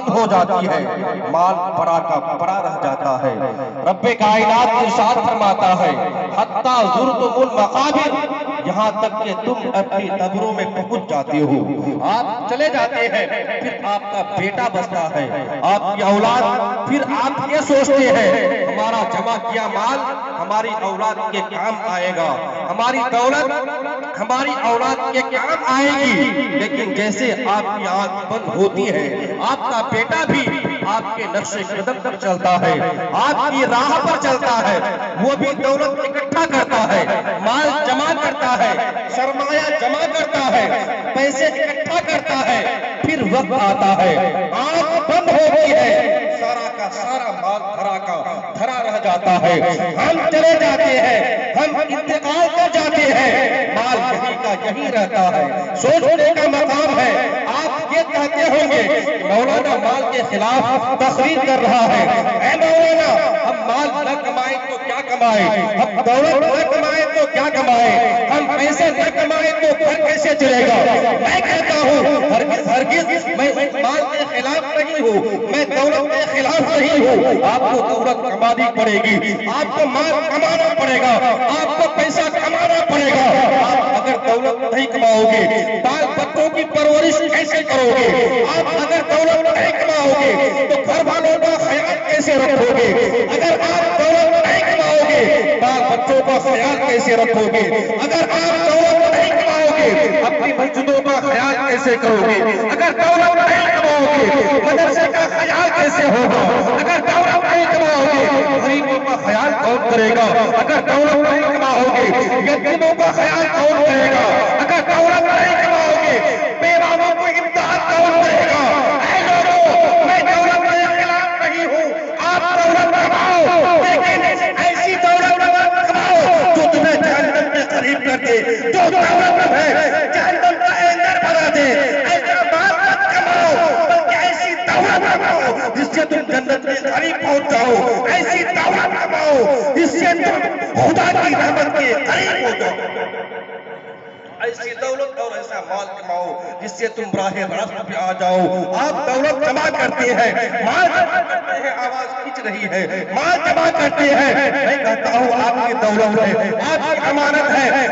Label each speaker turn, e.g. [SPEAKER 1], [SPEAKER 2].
[SPEAKER 1] بند ہو جاتی ہے، مال بڑا کا بڑا رہ جاتا ہے۔ رب کائنات ارشاد فرماتا ہے حتی زرتم المقابر، یہاں تک کہ تم اپنی قبروں میں پہنچ جاتے ہو، آپ چلے جاتے ہیں، پھر آپ کا بیٹا بستا ہے، آپ کی اولاد، پھر آپ یہ سوچتے ہیں ہمارا جمع کیا مال ہماری اولاد کے کام آئے گا، ہماری دولت ہماری اولاد کے کام آئے گی، لیکن جیسے آپ کی آنکھ بند ہوتی ہے، آپ کا بیٹا بھی آپ کے نقش قدم پر چلتا ہے، آپ کی راہ پر چلتا ہے، وہ بھی دولت اکٹھا کرتا ہے، مال جمع کرتا ہے، سرمایہ جمع کرتا ہے، پیسے اکٹھا کرتا ہے، پھر وقت آتا ہے، آنکھ بند ہوتی ہے، سارا کا سارا مال دھرا کا دھرا رہ جاتا ہے، ہم چلے جاتے ہیں، ہم انتقال کر جاتے ہیں، مال یہی کا یہی رہتا ہے۔ سوچنے کا مقام ہے، آپ یہ کہتے ہوں گے کہ مولانا مال کے خلاف تقریر کر رہا ہے، اے مولانا ہم مال نہ کمائیں تو کیا کمائیں، ہم دولت نہ کمائیں تو کیا کمائیں، ہم پیسے نہ کمائیں تو گھر کیسے چلے گا؟ میں کہتا ہوں ہرگز میں مال کے خلاف نہیں ہوں، میں دولت کے خلاف نہیں ہوں، آپ کو دولت کمانی پڑے گی، آپ کو مال کمانا پڑے گا، آپ کو پیسہ کمانا پڑے گا۔ آپ اگر دولت نہیں کماؤ گے بال بچوں کی پرورش کیسے کرو گے؟ آپ اگر دولت نہیں کماؤ گے تو گھر والوں کا خیال کیسے رکھو گے؟ اگر آپ دولت نہیں کماؤ گے بال بچوں کا خیال کیسے رکھو گے؟ اگر آپ دولت نہیں کماؤ گے اپنی مسجدوں کا خیال کیسے کرو گے؟ اگر دولت نہیں کماؤ گے مدرسے کا خیال کیسے ہوگا؟ اگر دولت نہیں کماؤ گے غریبوں کا خیال کون کرے گا؟ اگر دولت نہیں کماؤ گے یتیموں کا خیال کون کرے گا؟ اگر دولت نہیں کماؤ گے بیوانوں کو امداد کون کرے گا؟ اے لوگوں میں دولت کے خلاف نہیں ہوں، آپ دولت کماؤ لیکن ایسی دولت کماؤ جو تمہیں جہنم کے قریب کر دے، جو دولت ہے جہنم کا ایندھن بنا دے۔ ایسا مال مت کماؤ بلکہ ایسی دولت کماؤ جس سے تم جنت کے قریب پہنچ جاؤ، ایسی دولت کماؤ جس سے تم خدا کی رحمت کے قریب ہو جاؤ، ایسی دولت اور ایسا مال کماؤ جس سے تم راہ راست پہ آ جاؤ۔ آپ دولت جمع کرتے ہیں، مال جمع کرتے ہیں، آواز کھینچ رہی ہے، مال جمع کرتے ہیں، میں کہتا ہوں آپ کی دولت ہے، آپ کی امانت ہے۔